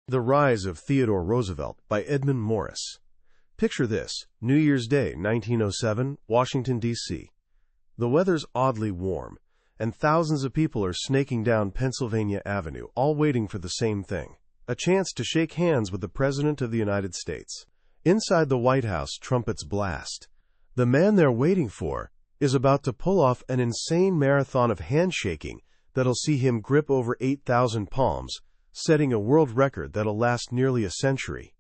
The Rise of Theodore Roosevelt by Edmund Morris. Picture this: New Year's Day, 1907, Washington, D.C. The weather's oddly warm, and thousands of people are snaking down Pennsylvania Avenue, all waiting for the same thing: a chance to shake hands with the President of the United States. Inside the White House, trumpets blast. The man they're waiting for is about to pull off an insane marathon of handshaking that'll see him grip over 8,000 palms, setting a world record that'll last nearly a century.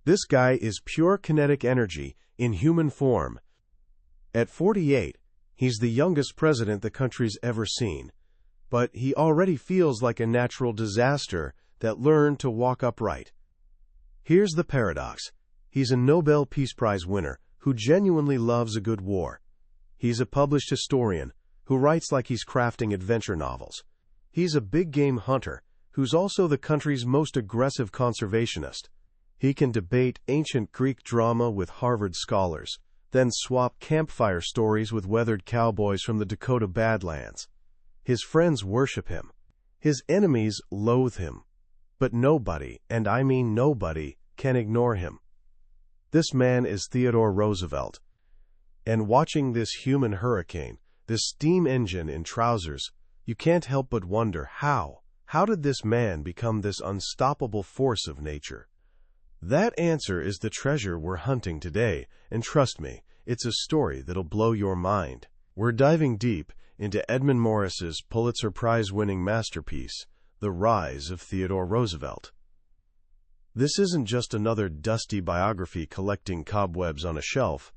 This guy is pure kinetic energy in human form. At 48, he's the youngest president the country's ever seen, but he already feels like a natural disaster that learned to walk upright. Here's the paradox: he's a Nobel Peace Prize winner who genuinely loves a good war. He's a published historian who writes like he's crafting adventure novels. He's a big-game hunter who's also the country's most aggressive conservationist. He can debate ancient Greek drama with Harvard scholars, then swap campfire stories with weathered cowboys from the Dakota Badlands. His friends worship him. His enemies loathe him. But nobody, and I mean nobody, can ignore him. This man is Theodore Roosevelt. And watching this human hurricane, this steam engine in trousers, you can't help but wonder how. How did this man become this unstoppable force of nature? That answer is the treasure we're hunting today, and trust me, it's a story that'll blow your mind. We're diving deep into Edmund Morris's Pulitzer Prize-winning masterpiece, The Rise of Theodore Roosevelt. This isn't just another dusty biography collecting cobwebs on a shelf.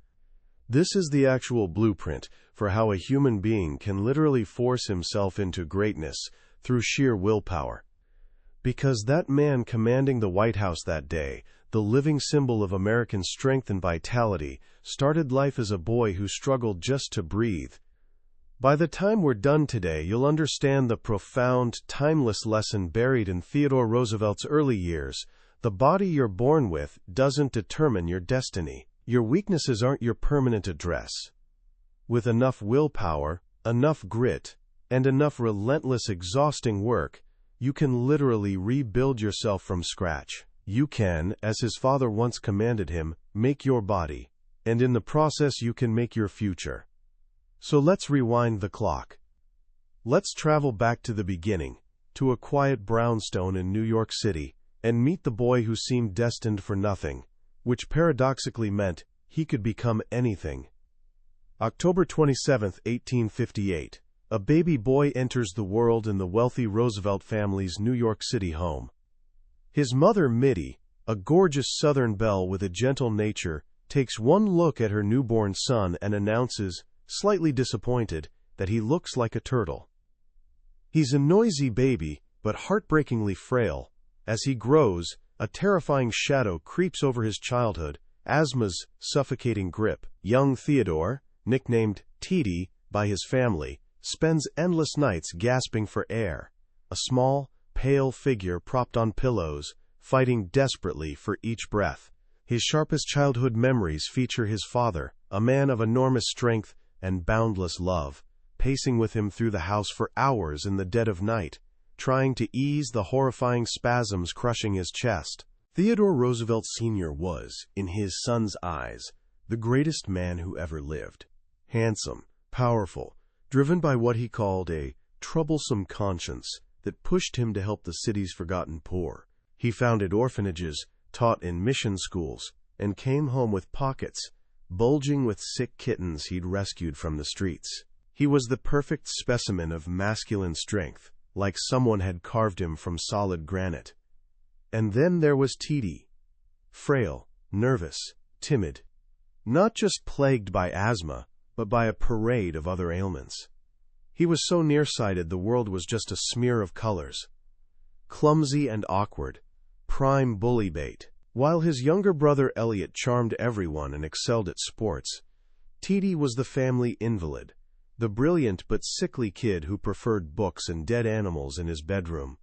This is the actual blueprint for how a human being can literally force himself into greatness through sheer willpower. Because that man commanding the White House that day, the living symbol of American strength and vitality, started life as a boy who struggled just to breathe. By the time we're done today, you'll understand the profound, timeless lesson buried in Theodore Roosevelt's early years. The body you're born with doesn't determine your destiny. Your weaknesses aren't your permanent address. With enough willpower, enough grit, and enough relentless, exhausting work, you can literally rebuild yourself from scratch. You can, as his father once commanded him, make your body, and in the process you can make your future. So let's rewind the clock. Let's travel back to the beginning, to a quiet brownstone in New York City, and meet the boy who seemed destined for nothing, which paradoxically meant he could become anything. October 27, 1858. A baby boy enters the world in the wealthy Roosevelt family's New York City home. His mother, Mittie, a gorgeous Southern belle with a gentle nature, takes one look at her newborn son and announces, slightly disappointed, that he looks like a turtle. He's a noisy baby, but heartbreakingly frail. As he grows, a terrifying shadow creeps over his childhood, asthma's suffocating grip. Young Theodore, nicknamed T.D. by his family, spends endless nights gasping for air, a small, pale figure propped on pillows, fighting desperately for each breath. His sharpest childhood memories feature his father, a man of enormous strength and boundless love, pacing with him through the house for hours in the dead of night, trying to ease the horrifying spasms crushing his chest. Theodore Roosevelt Sr. was, in his son's eyes, the greatest man who ever lived. Handsome, powerful, driven by what he called a troublesome conscience that pushed him to help the city's forgotten poor. He founded orphanages, taught in mission schools, and came home with pockets bulging with sick kittens he'd rescued from the streets. He was the perfect specimen of masculine strength, like someone had carved him from solid granite. And then there was T.D. Frail, nervous, timid, not just plagued by asthma, but by a parade of other ailments. He was so nearsighted the world was just a smear of colors. Clumsy and awkward, prime bully bait. While his younger brother Elliot charmed everyone and excelled at sports, T.D. was the family invalid, the brilliant but sickly kid who preferred books and dead animals in his bedroom.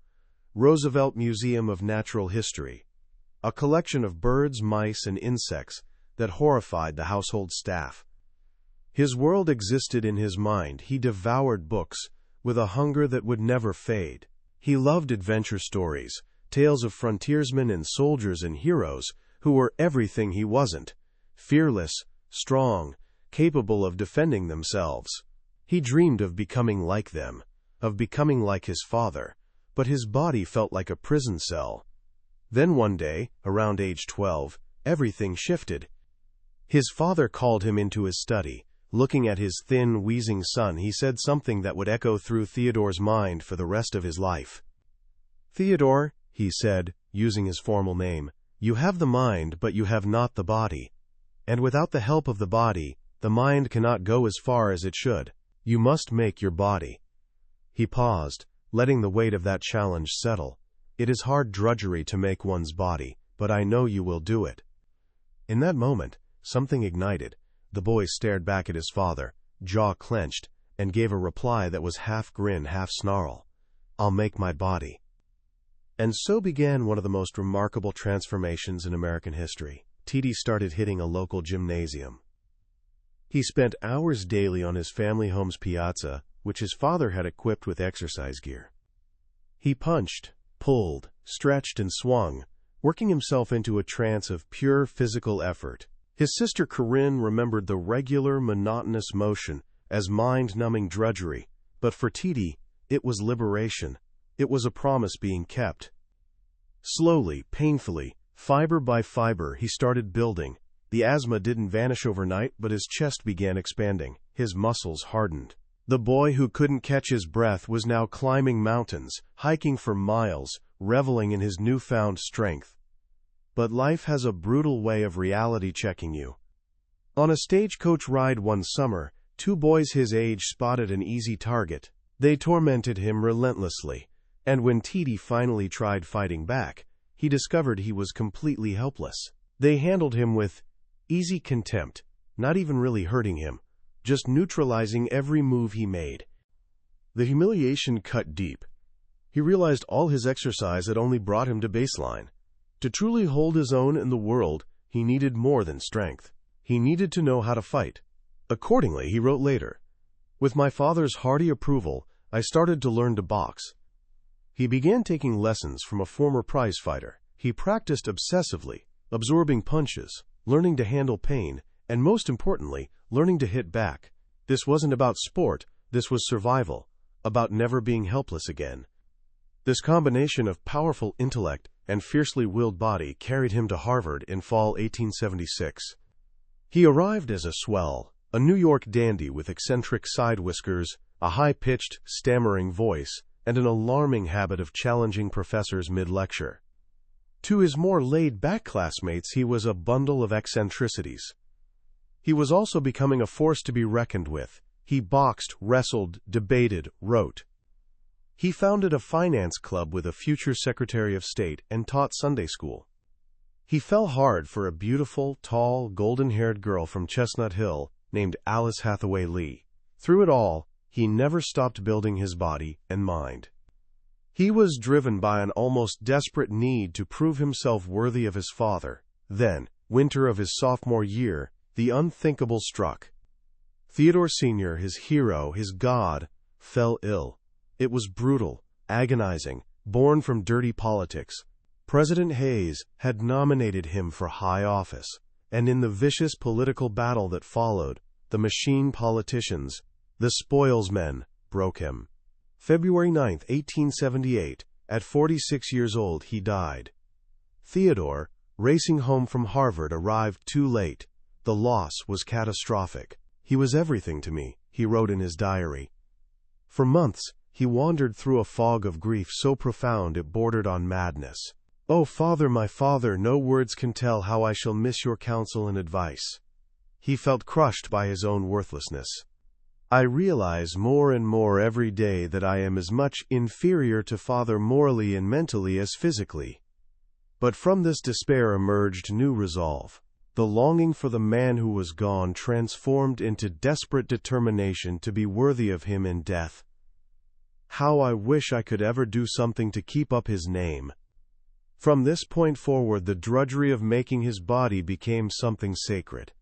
Roosevelt Museum of Natural History, a collection of birds, mice, and insects that horrified the household staff. His world existed in his mind. He devoured books with a hunger that would never fade. He loved adventure stories, tales of frontiersmen and soldiers and heroes who were everything he wasn't: fearless, strong, capable of defending themselves. He dreamed of becoming like them, of becoming like his father, but his body felt like a prison cell. Then one day, around age 12, everything shifted. His father called him into his study. Looking at his thin, wheezing son, he said something that would echo through Theodore's mind for the rest of his life. "Theodore," he said, using his formal name, "you have the mind, but you have not the body. And without the help of the body, the mind cannot go as far as it should. You must make your body." He paused, letting the weight of that challenge settle. "It is hard drudgery to make one's body, but I know you will do it." In that moment, something ignited. The boy stared back at his father, jaw clenched, and gave a reply that was half grin, half snarl. "I'll make my body." And so began one of the most remarkable transformations in American history. T.D. started hitting a local gymnasium. He spent hours daily on his family home's piazza, which his father had equipped with exercise gear. He punched, pulled, stretched, and swung, working himself into a trance of pure physical effort. His sister Corinne remembered the regular, monotonous motion as mind-numbing drudgery, but for T.D., it was liberation. It was a promise being kept. Slowly, painfully, fiber by fiber, he started building. The asthma didn't vanish overnight, but his chest began expanding. His muscles hardened. The boy who couldn't catch his breath was now climbing mountains, hiking for miles, reveling in his newfound strength. But life has a brutal way of reality checking you. On a stagecoach ride one summer, two boys his age spotted an easy target. They tormented him relentlessly, and when T.D. finally tried fighting back, he discovered he was completely helpless. They handled him with easy contempt, not even really hurting him, just neutralizing every move he made. The humiliation cut deep. He realized all his exercise had only brought him to baseline. To truly hold his own in the world, he needed more than strength. He needed to know how to fight. Accordingly, he wrote later, "With my father's hearty approval, I started to learn to box." He began taking lessons from a former prize fighter. He practiced obsessively, absorbing punches, learning to handle pain, and most importantly, learning to hit back. This wasn't about sport, this was survival, about never being helpless again. This combination of powerful intellect and fiercely willed body carried him to Harvard in fall 1876. He arrived as a swell, a New York dandy with eccentric side whiskers, a high-pitched, stammering voice, and an alarming habit of challenging professors mid-lecture. To his more laid-back classmates, he was a bundle of eccentricities. He was also becoming a force to be reckoned with. He boxed, wrestled, debated, wrote. He founded a finance club with a future Secretary of State and taught Sunday school. He fell hard for a beautiful, tall, golden-haired girl from Chestnut Hill named Alice Hathaway Lee. Through it all, he never stopped building his body and mind. He was driven by an almost desperate need to prove himself worthy of his father. Then, winter of his sophomore year, the unthinkable struck. Theodore Sr., his hero, his god, fell ill. It was brutal, agonizing, born from dirty politics. President Hayes had nominated him for high office, and in the vicious political battle that followed, the machine politicians, the spoilsmen, broke him. February 9, 1878, at 46 years old, he died. Theodore, racing home from Harvard, arrived too late. The loss was catastrophic. "He was everything to me," he wrote in his diary. For months, he wandered through a fog of grief so profound it bordered on madness. "Oh, Father, my father, no words can tell how I shall miss your counsel and advice." He felt crushed by his own worthlessness. "I realize more and more every day that I am as much inferior to Father morally and mentally as physically." But from this despair emerged new resolve. The longing for the man who was gone transformed into desperate determination to be worthy of him in death. "How I wish I could ever do something to keep up his name." From this point forward, the drudgery of making his body became something sacred,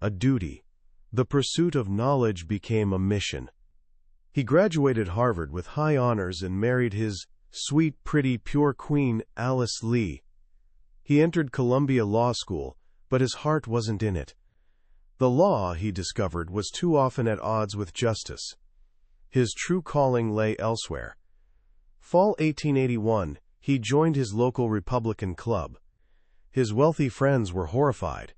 a duty. The pursuit of knowledge became a mission. He graduated Harvard with high honors and married his sweet, pretty, pure Queen Alice Lee. He entered Columbia Law School, but his heart wasn't in it. The law, he discovered, was too often at odds with justice. His true calling lay elsewhere. Fall 1881, he joined his local Republican club. His wealthy friends were horrified.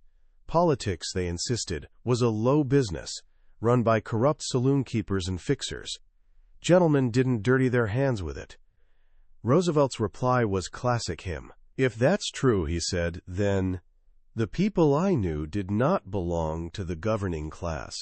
Politics, they insisted, was a low business, run by corrupt saloon keepers and fixers. Gentlemen didn't dirty their hands with it. Roosevelt's reply was classic him. "If that's true," he said, "then the people I knew did not belong to the governing class,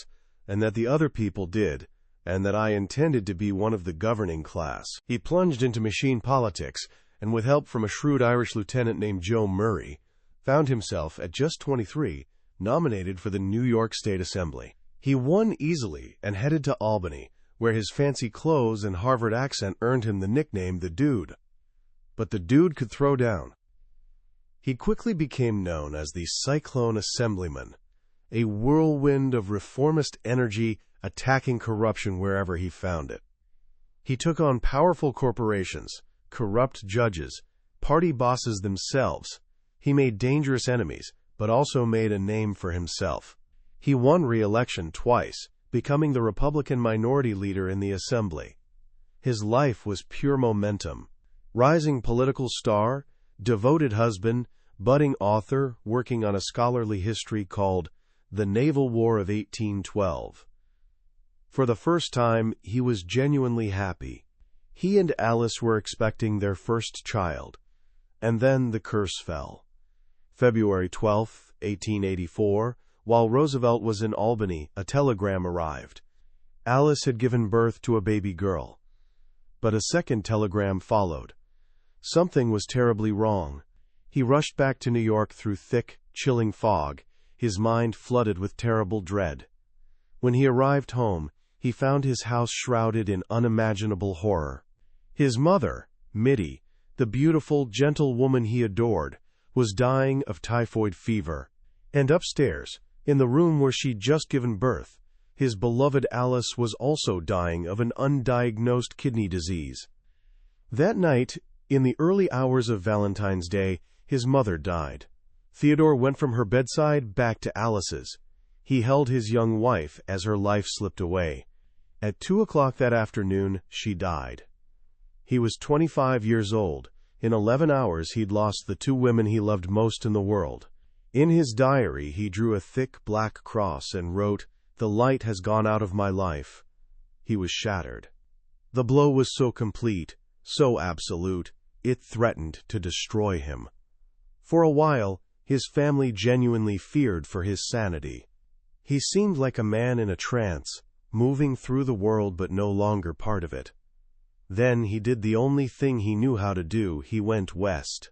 and that the other people did, and that I intended to be one of the governing class." He plunged into machine politics, and with help from a shrewd Irish lieutenant named Joe Murray, found himself, at just 23, nominated for the New York State Assembly. He won easily and headed to Albany, where his fancy clothes and Harvard accent earned him the nickname the Dude. But the Dude could throw down. He quickly became known as the Cyclone Assemblyman, a whirlwind of reformist energy attacking corruption wherever he found it. He took on powerful corporations, corrupt judges, party bosses themselves. He made dangerous enemies, but also made a name for himself. He won re-election twice, becoming the Republican minority leader in the Assembly. His life was pure momentum. Rising political star, devoted husband, budding author working on a scholarly history called The Naval War of 1812. For the first time, he was genuinely happy. He and Alice were expecting their first child. And then the curse fell. February 12, 1884, while Roosevelt was in Albany, a telegram arrived. Alice had given birth to a baby girl. But a second telegram followed. Something was terribly wrong. He rushed back to New York through thick, chilling fog, his mind flooded with terrible dread. When he arrived home, he found his house shrouded in unimaginable horror. His mother, Mittie, the beautiful, gentle woman he adored, was dying of typhoid fever. And upstairs, in the room where she'd just given birth, his beloved Alice was also dying of an undiagnosed kidney disease. That night, in the early hours of Valentine's Day, his mother died. Theodore went from her bedside back to Alice's. He held his young wife as her life slipped away. At 2 o'clock that afternoon, she died. He was 25 years old. In 11 hours, he'd lost the two women he loved most in the world. In his diary, he drew a thick black cross and wrote, "The light has gone out of my life." He was shattered. The blow was so complete, so absolute, it threatened to destroy him. For a while, his family genuinely feared for his sanity. He seemed like a man in a trance, moving through the world but no longer part of it. Then he did the only thing he knew how to do. He went west.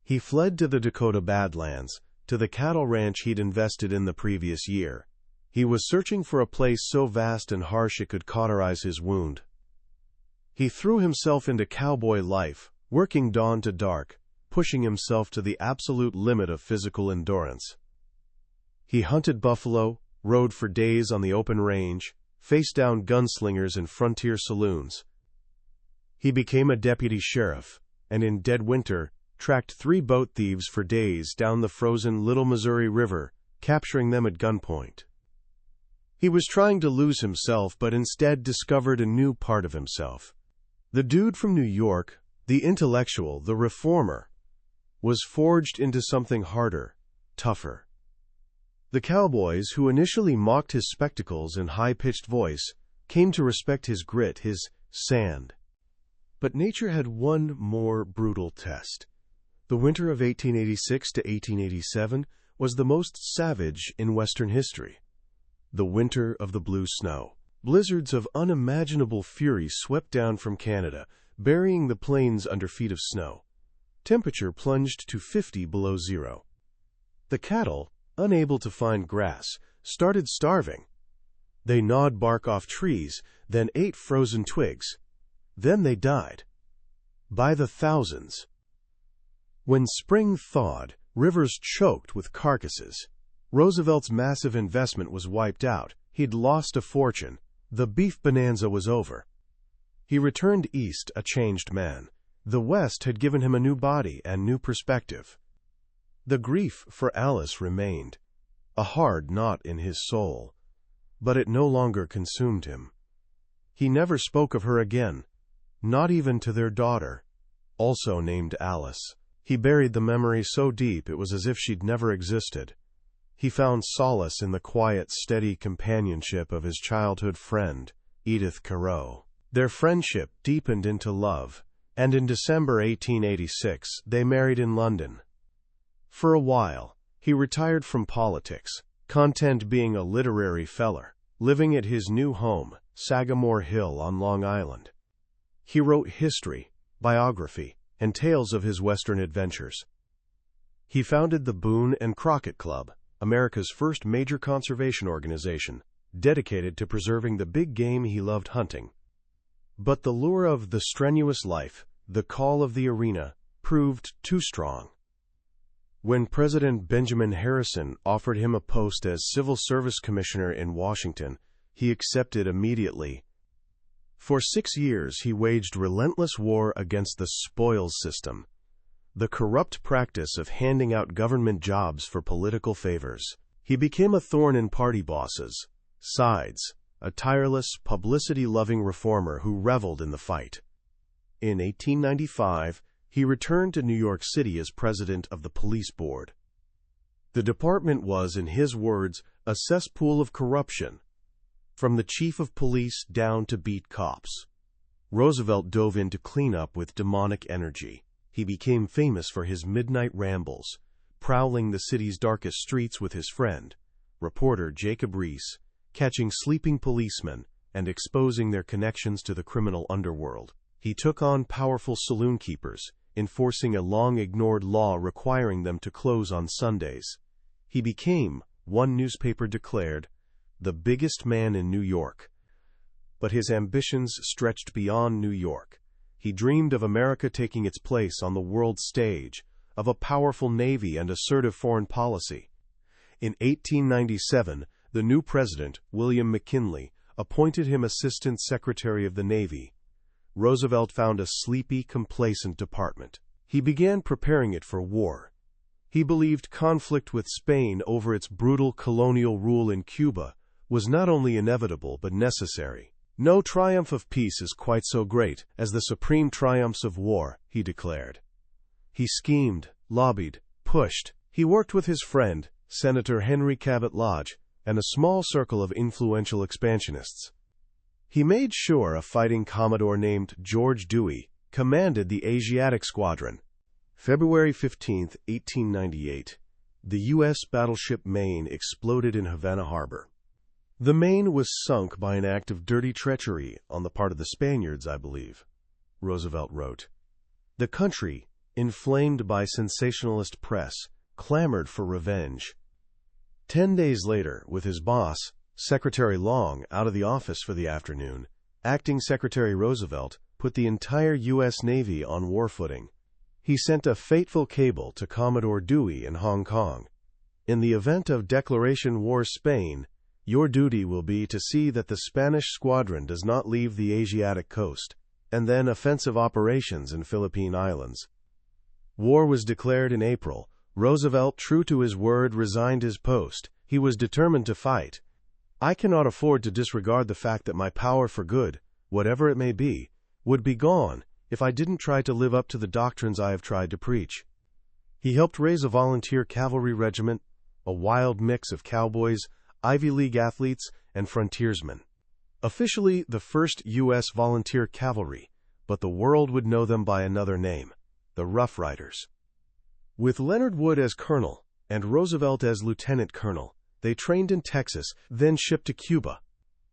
He fled to the Dakota Badlands, to the cattle ranch he'd invested in the previous year. He was searching for a place so vast and harsh it could cauterize his wound. He threw himself into cowboy life, working dawn to dark, pushing himself to the absolute limit of physical endurance. He hunted buffalo, rode for days on the open range, faced down gunslingers in frontier saloons. He became a deputy sheriff, and in dead winter, tracked 3 boat thieves for days down the frozen Little Missouri River, capturing them at gunpoint. He was trying to lose himself, but instead discovered a new part of himself. The dude from New York, the intellectual, the reformer, was forged into something harder, tougher. The cowboys, who initially mocked his spectacles and high-pitched voice, came to respect his grit, his sand. But nature had one more brutal test. The winter of 1886 to 1887 was the most savage in Western history. The winter of the blue snow. Blizzards of unimaginable fury swept down from Canada, burying the plains under feet of snow. Temperature plunged to 50 below zero. The cattle, unable to find grass, started starving. They gnawed bark off trees, then ate frozen twigs. Then they died. By the thousands. When spring thawed, rivers choked with carcasses. Roosevelt's massive investment was wiped out. He'd lost a fortune. The beef bonanza was over. He returned east a changed man. The West had given him a new body and new perspective. The grief for Alice remained, a hard knot in his soul, but it no longer consumed him. He never spoke of her again, not even to their daughter, also named Alice. He buried the memory so deep it was as if she'd never existed. He found solace in the quiet, steady companionship of his childhood friend, Edith Carew. Their friendship deepened into love, and in December 1886 they married in London. For a while, he retired from politics, content being a literary feller, living at his new home, Sagamore Hill on Long Island. He wrote history, biography, and tales of his Western adventures. He founded the Boone and Crockett Club, America's first major conservation organization, dedicated to preserving the big game he loved hunting. But the lure of the strenuous life, the call of the arena, proved too strong. When President Benjamin Harrison offered him a post as Civil Service Commissioner in Washington, he accepted immediately. For 6 years he waged relentless war against the spoils system, the corrupt practice of handing out government jobs for political favors. He became a thorn in party bosses' sides, a tireless, publicity-loving reformer who reveled in the fight. In 1895, he returned to New York City as president of the police board. The department was, in his words, a cesspool of corruption, from the chief of police down to beat cops. Roosevelt dove in to clean up with demonic energy. He became famous for his midnight rambles, prowling the city's darkest streets with his friend, reporter Jacob Riis, catching sleeping policemen and exposing their connections to the criminal underworld. He took on powerful saloon keepers, enforcing a long-ignored law requiring them to close on Sundays. He became, one newspaper declared, the biggest man in New York. But his ambitions stretched beyond New York. He dreamed of America taking its place on the world stage, of a powerful navy and assertive foreign policy. In 1897, the new president, William McKinley, appointed him Assistant Secretary of the Navy. Roosevelt found a sleepy, complacent department. He began preparing it for war. He believed conflict with Spain over its brutal colonial rule in Cuba was not only inevitable but necessary. No triumph of peace is quite so great as the supreme triumphs of war, he declared. He schemed, lobbied, pushed. He worked with his friend, Senator Henry Cabot Lodge, and a small circle of influential expansionists. He made sure a fighting commodore named George Dewey commanded the Asiatic Squadron. February 15, 1898, the U.S. battleship Maine exploded in Havana Harbor. The Maine was sunk by an act of dirty treachery on the part of the Spaniards, I believe, Roosevelt wrote. The country, inflamed by sensationalist press, clamored for revenge. 10 days later, with his boss, Secretary Long, out of the office for the afternoon, Acting Secretary Roosevelt put the entire U.S. Navy on war footing. He sent a fateful cable to Commodore Dewey in Hong Kong. In the event of declaration war Spain, your duty will be to see that the Spanish squadron does not leave the Asiatic coast, and then offensive operations in Philippine Islands. War was declared in April. Roosevelt, true to his word, resigned his post. He was determined to fight. I cannot afford to disregard the fact that my power for good, whatever it may be, would be gone if I didn't try to live up to the doctrines I have tried to preach. He helped raise a volunteer cavalry regiment, a wild mix of cowboys, Ivy League athletes, and frontiersmen. Officially the 1st U.S. Volunteer Cavalry, but the world would know them by another name, the Rough Riders. With Leonard Wood as colonel and Roosevelt as lieutenant colonel, they trained in Texas, then shipped to Cuba.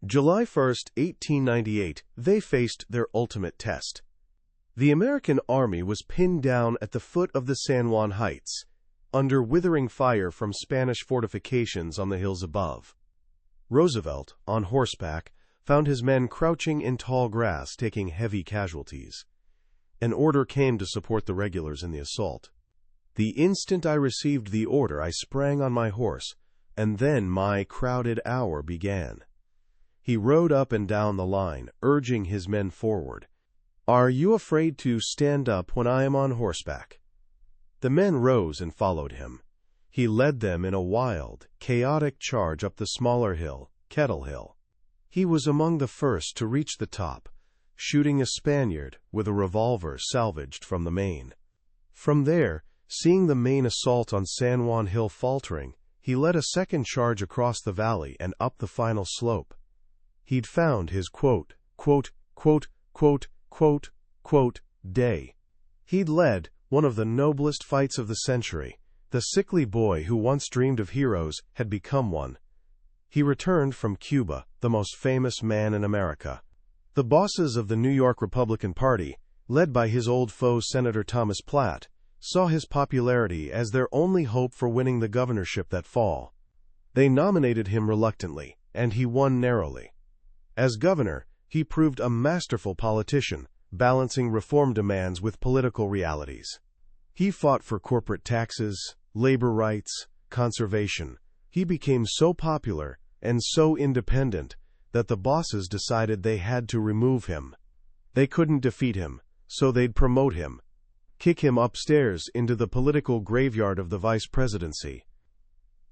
July 1, 1898, they faced their ultimate test. The American army was pinned down at the foot of the San Juan Heights, under withering fire from Spanish fortifications on the hills above. Roosevelt, on horseback, found his men crouching in tall grass, taking heavy casualties. An order came to support the regulars in the assault. The instant I received the order, I sprang on my horse, and then my crowded hour began. He rode up and down the line, urging his men forward. "Are you afraid to stand up when I am on horseback?" The men rose and followed him. He led them in a wild, chaotic charge up the smaller hill, Kettle Hill. He was among the first to reach the top, shooting a Spaniard with a revolver salvaged from the Maine. From there, seeing the Maine assault on San Juan Hill faltering, he led a second charge across the valley and up the final slope. He'd found his day. He'd led one of the noblest fights of the century. The sickly boy who once dreamed of heroes had become one. He returned from Cuba, the most famous man in America. The bosses of the New York Republican Party, led by his old foe Senator Thomas Platt, saw his popularity as their only hope for winning the governorship that fall. They nominated him reluctantly, and he won narrowly. As governor, he proved a masterful politician, balancing reform demands with political realities. He fought for corporate taxes, labor rights, conservation. He became so popular and so independent that the bosses decided they had to remove him. They couldn't defeat him, so they'd promote him, kick him upstairs into the political graveyard of the vice presidency.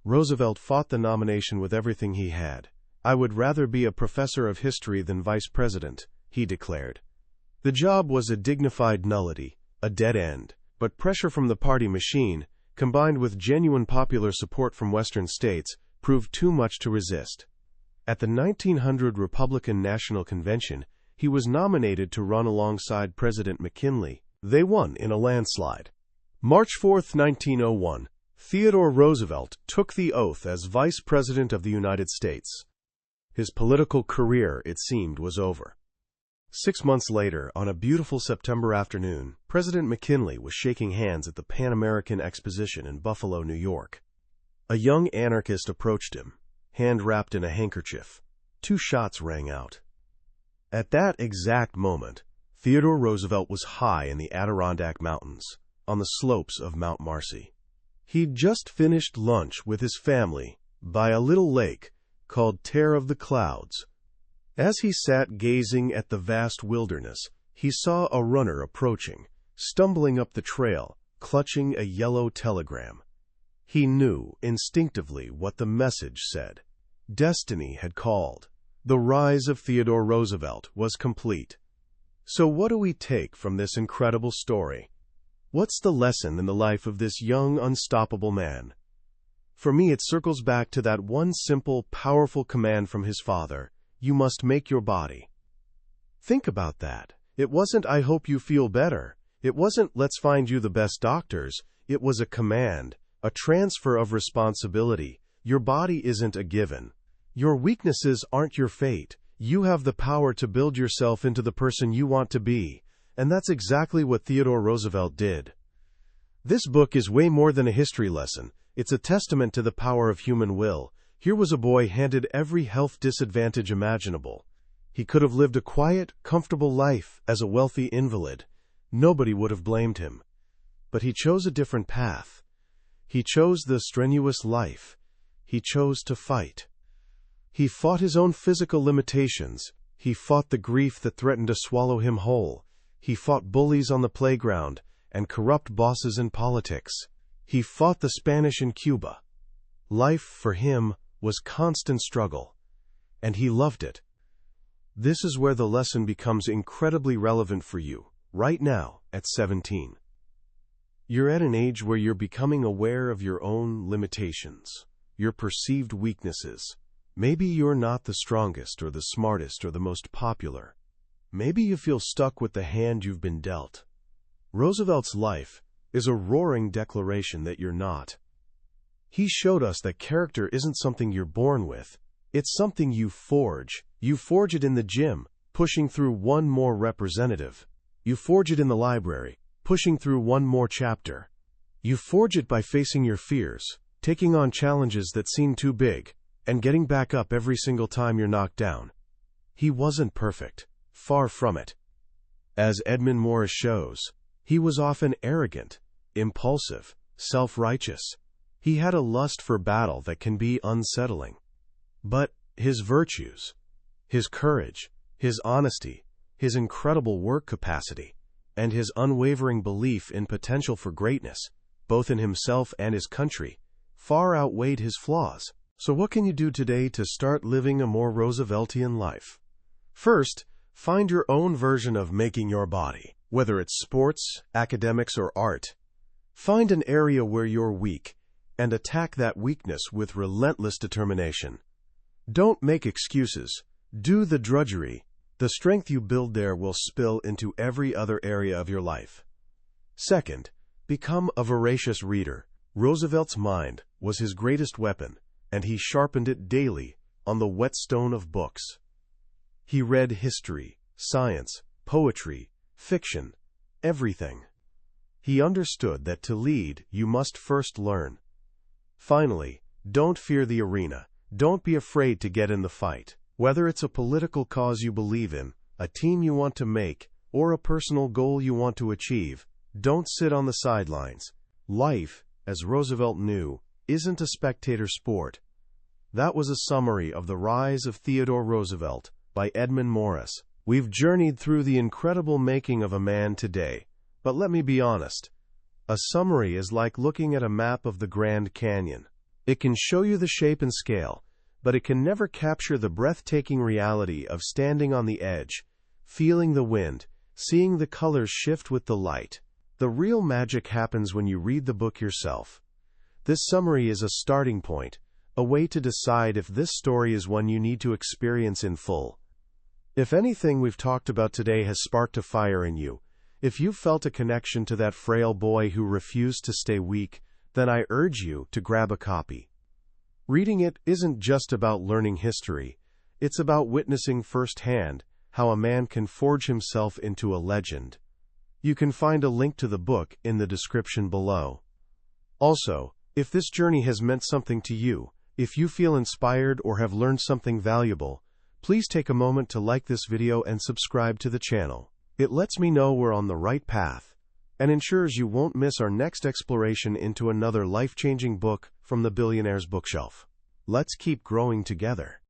Roosevelt fought the nomination with everything he had. "I would rather be a professor of history than vice president," he declared. The job was a dignified nullity, a dead end, but pressure from the party machine, combined with genuine popular support from Western states, proved too much to resist. At the 1900 Republican National Convention, he was nominated to run alongside President McKinley. They won in a landslide. March 4, 1901, Theodore Roosevelt took the oath as Vice President of the United States. His political career, it seemed, was over. 6 months later, on a beautiful September afternoon, President McKinley was shaking hands at the Pan American Exposition in Buffalo, New York. A young anarchist approached him, hand wrapped in a handkerchief. 2 shots rang out. At that exact moment, Theodore Roosevelt was high in the Adirondack Mountains, on the slopes of Mount Marcy. He'd just finished lunch with his family by a little lake called Terror of the Clouds. As he sat gazing at the vast wilderness, he saw a runner approaching, stumbling up the trail, clutching a yellow telegram. He knew instinctively what the message said. Destiny had called. The rise of Theodore Roosevelt was complete. So what do we take from this incredible story? What's the lesson in the life of this young, unstoppable man? For me, it circles back to that one simple, powerful command from his father: you must make your body. Think about that. It wasn't, "I hope you feel better." It wasn't, "Let's find you the best doctors." It was a command, a transfer of responsibility. Your body isn't a given. Your weaknesses aren't your fate. You have the power to build yourself into the person you want to be, and that's exactly what Theodore Roosevelt did. This book is way more than a history lesson. It's a testament to the power of human will. Here was a boy handed every health disadvantage imaginable. He could have lived a quiet, comfortable life as a wealthy invalid. Nobody would have blamed him. But he chose a different path. He chose the strenuous life. He chose to fight. He fought his own physical limitations. He fought the grief that threatened to swallow him whole. He fought bullies on the playground and corrupt bosses in politics. He fought the Spanish in Cuba. Life, for him, was constant struggle, and he loved it. This is where the lesson becomes incredibly relevant for you, right now, at 17. You're at an age where you're becoming aware of your own limitations, your perceived weaknesses. Maybe you're not the strongest or the smartest or the most popular. Maybe you feel stuck with the hand you've been dealt. Roosevelt's life is a roaring declaration that you're not. He showed us that character isn't something you're born with. It's something you forge. You forge it in the gym, pushing through one more representative. You forge it in the library, pushing through one more chapter. You forge it by facing your fears, taking on challenges that seem too big, and getting back up every single time you're knocked down. He wasn't perfect. Far from it. As Edmund Morris shows, he was often arrogant, impulsive, self-righteous. He had a lust for battle that can be unsettling. But his virtues, His courage, his honesty, his incredible work capacity, and his unwavering belief in potential for greatness, both in himself and his country, far outweighed his flaws. So what can you do today to start living a more Rooseveltian life? First, find your own version of making your body. Whether it's sports, academics, or art, find an area where you're weak and attack that weakness with relentless determination. Don't make excuses. Do the drudgery. The strength you build there will spill into every other area of your life. Second, become a voracious reader. Roosevelt's mind was his greatest weapon, and he sharpened it daily on the whetstone of books. He read history, science, poetry, fiction, everything. He understood that to lead, you must first learn. Finally, don't fear the arena. Don't be afraid to get in the fight. Whether it's a political cause you believe in, a team you want to make, or a personal goal you want to achieve, don't sit on the sidelines. Life, as Roosevelt knew, isn't a spectator sport. That was a summary of The Rise of Theodore Roosevelt by Edmund Morris. We've journeyed through the incredible making of a man today, but let me be honest. A summary is like looking at a map of the Grand Canyon. It can show you the shape and scale, but it can never capture the breathtaking reality of standing on the edge, feeling the wind, seeing the colors shift with the light. The real magic happens when you read the book yourself. This summary is a starting point, a way to decide if this story is one you need to experience in full. If anything we've talked about today has sparked a fire in you, if you've felt a connection to that frail boy who refused to stay weak, then I urge you to grab a copy. Reading it isn't just about learning history, it's about witnessing firsthand how a man can forge himself into a legend. You can find a link to the book in the description below. Also, if this journey has meant something to you, if you feel inspired or have learned something valuable, please take a moment to like this video and subscribe to the channel. It lets me know we're on the right path, and ensures you won't miss our next exploration into another life-changing book from the billionaire's bookshelf. Let's keep growing together.